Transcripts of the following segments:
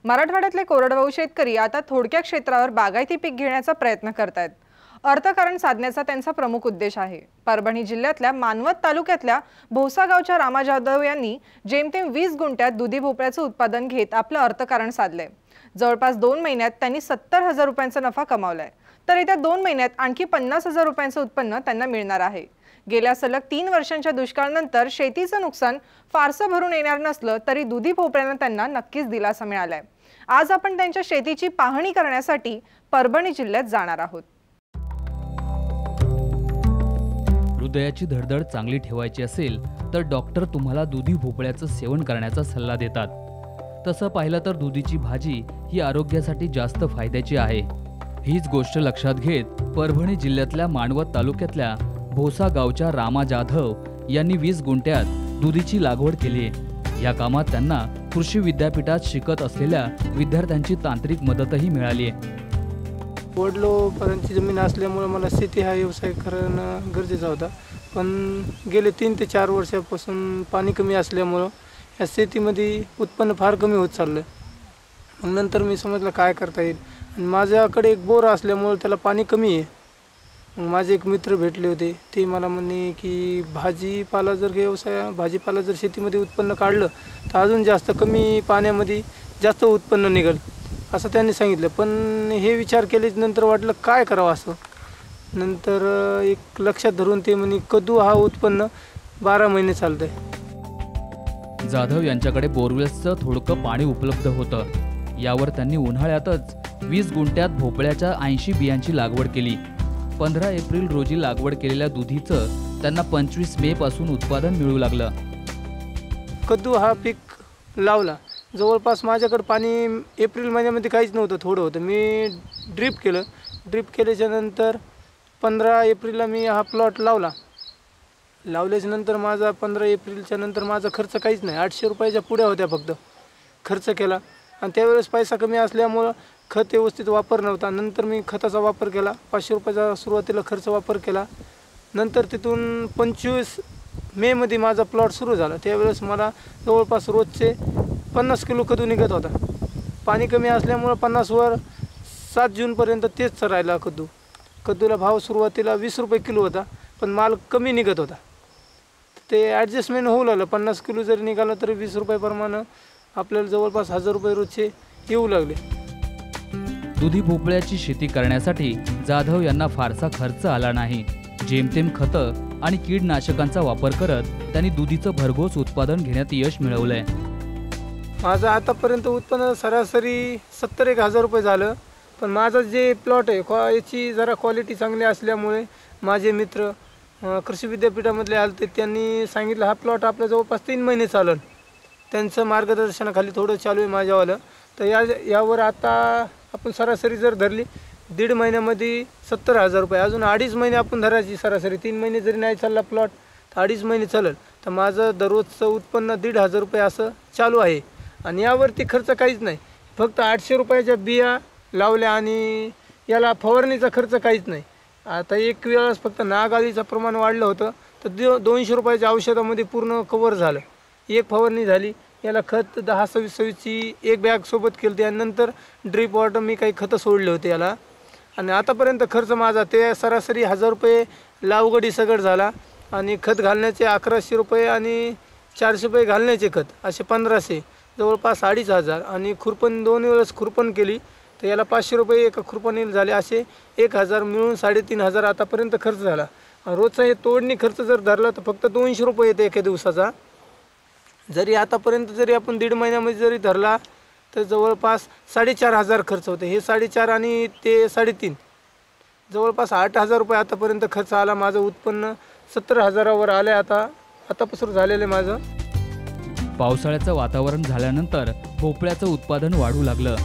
मराठवाड्यातले कोरडवाहू शेतकरी आता थोडक्या क्षेत्रावर बागायती पीक घेण्याचा प्रयत्न करतायत। अर्थकारण साधण्याचा त्यांचा प्रमुख उद्देश आहे। परभणी जिल्ह्यातल्या मानवत तालुक्यातल्या भोसा गावच्या रामा जाधव यांनी जेमतेम 20 गुंठ्यात दुधी भोपळ्याचं उत्पादन घेत आपलं अर्थकारण साधलंय। जवळपास 2 महिन्यात त्यांनी 70,000 रुपयांचा नफा कमावलाय, तर येत्या 2 महिन्यात आणखी 50,000 रुपयांचं उत्पन्न त्यांना मिळणार आहे। गेल्या सलग 3 वर्षांच्या दुष्काळानंतर शेतीचं नुकसान फारसं भरून येणार नसलं तरी दुधी भोपळ्यानं त्यांना नक्कीच दिलासा मिळालाय। आज आपण त्यांच्या शेतीची पाहणी करण्यासाठी परभणी जिल्ह्यात जाणार आहोत। हृदयाची धडधड चांगली ठेवायची असेल तर डॉक्टर तुम्हाला दुधी भोपळ्याचं सेवन करण्याचा सल्ला देतात। तसं पाहिलं तर दुधीची भाजी ही आरोग्यासाठी जास्त फायद्याची आहे। हीच गोष्ट लक्षात घेत परभणी जिल्ह्यातल्या मानवत तालुक्यातल्या भोसा गावच्या रामा जाधव यांनी 20 गुंठ्यात दुधीची लागवड केली आहे। या कामात त्यांना कृषी विद्यापीठात शिकत असलेल्या विद्यार्थ्यांची तांत्रिक मदतही मिळाली आहे। वडिलोपर्यंतची जमीन असल्यामुळे मला शेती हा व्यवसाय करणं गरजेचा होता, पण गेले 3 ते 4 वर्षापासून पाणी कमी असल्यामुळं या शेतीमध्ये उत्पन्न फार कमी होत चाललं। मग नंतर मी समजलं काय करता येईल, आणि माझ्याकडे एक बोर असल्यामुळे त्याला पाणी कमी आहे। मग माझे एक मित्र भेटले होते, ते मला म्हणले की भाजीपाला जर शेतीमध्ये उत्पन्न काढलं तर अजून जास्त कमी पाण्यामध्ये जास्त उत्पन्न निघेल असं त्यांनी सांगितलं। पण हे विचार केल्याच नंतर वाटलं काय करावं असं। नंतर एक लक्षात धरून ते म्हणे कद्दू हा उत्पन्न 12 महिने चालतंय। जाधव यांच्याकडे बोरवेल्सचं थोडकं पाणी उपलब्ध होतं। यावर त्यांनी उन्हाळ्यातच 20 गुंठ्यात भोपळ्याच्या 80 बियांची लागवड केली। 15 एप्रिल रोजी लागवड केलेल्या दुधीचं त्यांना 25 मे पासून उत्पादन मिळू लागलं। कद्दू हा पीक लावला, जवळपास माझ्याकडे पाणी एप्रिल महिन्यामध्ये काहीच नव्हतं, थोडं होतं। मी ड्रीप केल्याच्या नंतर 15 एप्रिलला मी हा प्लॉट लावल्याच्या नंतर माझा 15 एप्रिलच्या नंतर माझा खर्च काहीच नाही, 800 रुपयाच्या पुढ्या होत्या फक्त खर्च केला। आणि त्यावेळेस पैसा कमी असल्यामुळं खत व्यवस्थित वापर नव्हता। नंतर मी खताचा वापर केला, 500 रुपयाचा सुरुवातीला खर्च वापर केला। नंतर तिथून 25 मेमध्ये माझा प्लॉट सुरू झाला। त्यावेळेस मला जवळपास रोजचे 50 किलो कद्दू निघत होता। पाणी कमी असल्यामुळं 50वर 7 जूनपर्यंत तेच राहिला कद्दूला भाव सुरुवातीला 20 रुपये किलो होता, पण माल कमी निघत होता। ते ॲडजस्टमेंट होऊ लागलं, 50 किलो जरी निघालं तरी 20 रुपयाप्रमाणे आपल्याला जवळपास 1000 रुपये रोजचे येऊ लागले। दुधी भोपळ्याची शेती करण्यासाठी जाधव यांना फारसा खर्च आला नाही। जेमतेम खतं आणि कीडनाशकांचा वापर करत त्यांनी दुधीचं भरघोस उत्पादन घेण्यात यश मिळवलंय। माझं आतापर्यंत उत्पन्न सरासरी 70,000 रुपये झालं। पण माझं जे प्लॉट आहे याची जरा क्वालिटी चांगली असल्यामुळे माझे मित्र कृषी विद्यापीठामधले आले, त्यांनी सांगितलं हा प्लॉट आपला जवळपास 3 महिने चालेल। त्यांचं मार्गदर्शनाखाली थोडं चालू आहे माझ्यावालं। तर यावर आता आपण सरासरी जर धरली 1.5 महिन्यामध्ये 70,000 रुपये, अजून 2.5 महिने आपण धरायची सरासरी, 3 महिने जरी नाही चालला प्लॉट तर 2.5 महिने चालेल। तर माझं दररोजचं उत्पन्न 1,500 रुपये असं चालू आहे। आणि यावरती खर्च काहीच नाही, फक्त 800 रुपयाच्या बिया लावल्या आणि याला फवारणीचा खर्च काहीच नाही। आता एक वेळेस फक्त नागाळीचं प्रमाण वाढलं होतं तर 200 रुपयाच्या औषधामध्ये पूर्ण कव्हर झालं। एक फवारणी झाली, याला खत 10-26-26ची एक बॅग सोबत केली होती, आणि नंतर ड्रीप वॉटर मी काही खतं सोडले होते याला। आणि आतापर्यंत खर्च माझा ते सरासरी 1000 रुपये लावगडी सगट झाला, आणि खत घालण्याचे 1100 रुपये आणि 400 रुपये घालण्याचे खत असे 1500, जवळपास 2500। आणि खुरपण 2 वेळेस खुरपण केली तर याला 500 रुपये एका खुरपणीला झाले, असे 1000 मिळून 3500 आतापर्यंत खर्च झाला। रोजचा हे तोडणी खर्च जर धरला तर फक्त 200 रुपये येते एका दिवसाचा। जरी आतापर्यंत जरी आपण 1.5 महिन्यामध्ये जरी धरला तर जवळपास 4,500 खर्च होते। हे 4.5 आणि ते 3.5, जवळपास 8,000 रुपये आतापर्यंत खर्च आला। माझं उत्पन्न 70,000वर आलं आतापासून झालेलं आहे माझं। पावसाळ्याचं वातावरण झाल्यानंतर भोपळ्याचं उत्पादन वाढू लागलं।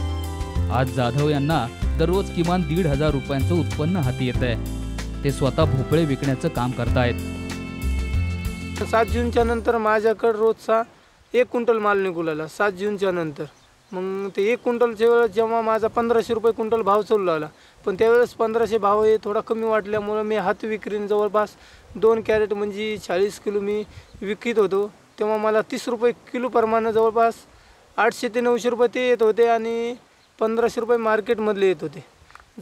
आज जाधव यांना दररोज किमान 1,500 रुपयांचं उत्पन्न हाती येत आहे। ते स्वतः भोपळे विकण्याचं काम करतायत। 7 जूनच्या नंतर माझ्याकडे रोजचा 1 क्विंटल माल निघू लागला 7 जूनच्या नंतर। मग ते 1 क्विंटलच्या वेळेस जेव्हा माझा 1500 रुपये क्विंटल भाव चालू लागला, पण त्यावेळेस 1500 भाव हे थोडा कमी वाटल्यामुळे मी हात विक्रीने जवळपास 2 कॅरेट म्हणजे 40 किलो मी विकत होतो। तेव्हा मला 30 रुपये किलो प्रमाणे जवळपास 800 ते 900 रुपये ते येत होते आणि 1500 रुपये मार्केटमधले येत होते.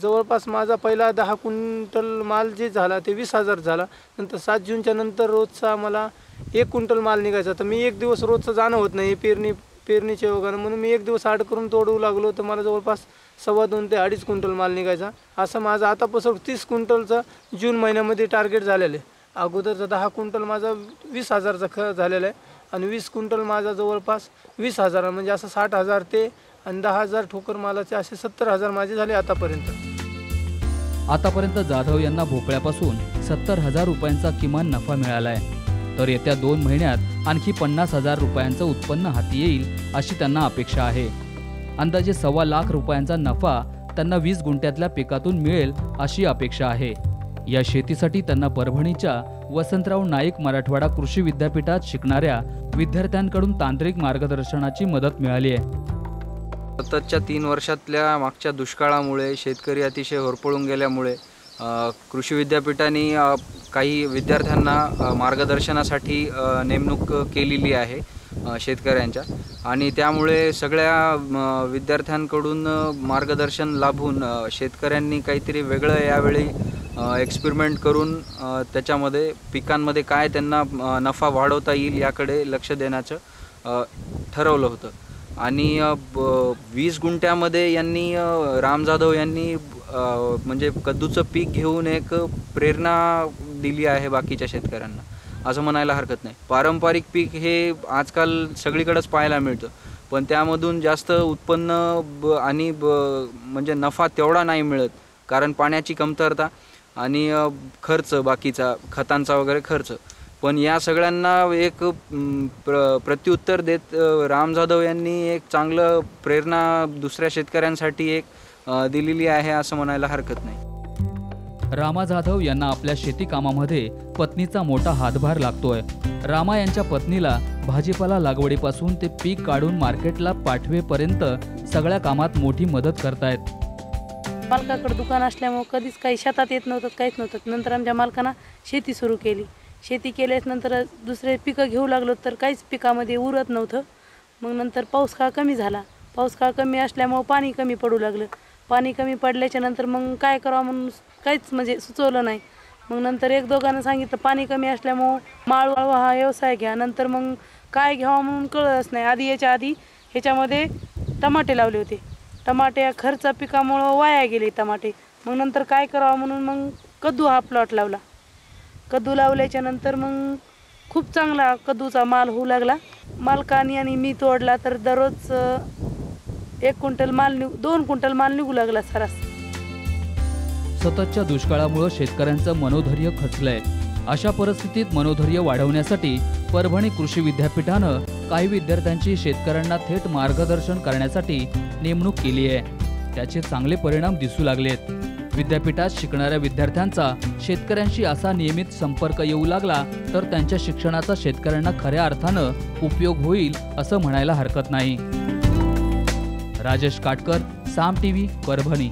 जवळपास माझा पहिला 10 क्विंटल माल जे झाला ते 20,000 झाला. नंतर 7 जूनच्या नंतर रोजचा मला 1 क्विंटल माल निघायचा. तर मी एक दिवस रोजचं जाणं होत नाही पेरणीच्या योगानं, म्हणून मी एक दिवस आड करून तोडू लागलो तर मला जवळपास 2.25 ते 2.5 क्विंटल माल निघायचा. असं माझं आतापासून 30 क्विंटलचं जून महिन्यामध्ये टार्गेट झालेलं आहे. अगोदरचा 10 क्विंटल माझा 20,000चा खर्च झालेला आहे आणि 20 क्विंटल माझा जवळपास 20,000 म्हणजे असं 60,000 ते आणि 10,000 ठोकर मालाचे असे 70,000 माझे झाले आतापर्यंत. आतापर्यंत जाधव यांना भोपळ्यापासून 70,000 रुपयांचा किमान नफा मिळाला आहे. तर येत्या 2 महिन्यात आणखी 50,000 रुपयांचं उत्पन्न हाती येईल अशी त्यांना अपेक्षा आहे. अंदाजे 1.25 लाख रुपयांचा नफा त्यांना 20 गुंठ्यातल्या पिकातून मिळेल अशी अपेक्षा आहे. या शेतीसाठी त्यांना परभणीच्या वसंतराव नाईक मराठवाडा कृषी विद्यापीठात शिकणाऱ्या विद्यार्थ्यांकडून तांत्रिक मार्गदर्शनाची मदत मिळाली आहे. सततच्या 3 वर्षातल्या मागच्या दुष्काळामुळे शेतकरी अतिशय होरपळून गेल्यामुळे कृषी विद्यापीठाने काही विद्यार्थ्यांना मार्गदर्शनासाठी नेमणूक केलेली आहे शेतकऱ्यांच्या, आणि त्यामुळे सगळ्या विद्यार्थ्यांकडून मार्गदर्शन लाभून शेतकऱ्यांनी काहीतरी वेगळं यावेळी एक्सपेरिमेंट करून त्याच्यामध्ये पिकांमध्ये काय त्यांना नफा वाढवता येईल याकडे लक्ष देण्याचं ठरवलं होतं. आणि 20 गुंठ्यामध्ये यांनी राम जाधव यांनी म्हणजे कद्दूचं पीक घेऊन एक प्रेरणा दिली आहे बाकीच्या शेतकऱ्यांना, असं म्हणायला हरकत नाही. पारंपरिक पीक हे आजकाल सगळीकडेच पाहायला मिळतं, पण त्यामधून जास्त उत्पन्न आणि म्हणजे नफा तेवढा नाही मिळत, कारण पाण्याची कमतरता आणि खर्च बाकीचा खतांचा वगैरे खर्च. पण या सगळ्यांना एक प्रत्युत्तर देत राम जाधव यांनी एक चांगलं प्रेरणा दुसऱ्या शेतकऱ्यांसाठी एक दिलेली आहे असं म्हणायला हरकत नाही. रामा जाधव यांना आपल्या शेती कामामध्ये पत्नीचा मोठा हातभार लागतोय. रामा यांच्या पत्नीला भाजीपाला लागवडीपासून ते पीक काढून मार्केटला पाठवेपर्यंत सगळ्या कामात मोठी मदत करतायत. मालकाकडे दुकान असल्यामुळे कधीच काही शेतात येत नव्हतं, काहीच नव्हतं. नंतर आमच्या मालकानं शेती सुरू केली. शेती केल्यास नंतर दुसरे पिकं घेऊ लागलो तर काहीच पिकामध्ये उरत नव्हतं. मग नंतर पाऊस काळ कमी झाला. पाऊस काळ कमी असल्यामुळं पाणी कमी पडू लागलं. पाणी कमी पडल्याच्या नंतर मग काय करावं म्हणून काहीच म्हणजे सुचवलं नाही. मग नंतर एक दोघांना सांगितलं पाणी कमी असल्यामुळं माळवा हा व्यवसाय घ्या. नंतर मग काय घ्यावं म्हणून कळलंच नाही. याच्या आधी ह्याच्यामध्ये टमाटे लावले होते. टमाटे खर्च पिकामुळं वाया गेले टमाटे. मग नंतर काय करावं म्हणून मग कद्दू हा प्लॉट लावला. कद्दू लावल्याच्या नंतर मग खूप चांगला कद्दूचा माल होऊ लागला. मालकाने आणि मी तोडला तर दररोज 1 क्विंटल माल 2 क्विंटल माल निघू लागला सरास. सततच्या दुष्काळामुळे शेतकऱ्यांचं मनोधैर्य खचलंय. अशा परिस्थितीत मनोधैर्य वाढवण्यासाठी परभणी कृषी विद्यापीठानं काही विद्यार्थ्यांची शेतकऱ्यांना थेट मार्गदर्शन करण्यासाठी नेमणूक केली आहे. त्याचे चांगले परिणाम दिसू लागलेत. विद्यापीठात शिकणाऱ्या विद्यार्थ्यांचा शेतकऱ्यांशी असा नियमित संपर्क येऊ लागला तर त्यांच्या शिक्षणाचा शेतकऱ्यांना खऱ्या अर्थानं उपयोग होईल असं म्हणायला हरकत नाही. राजेश काटकर, साम टीव्ही, परभणी.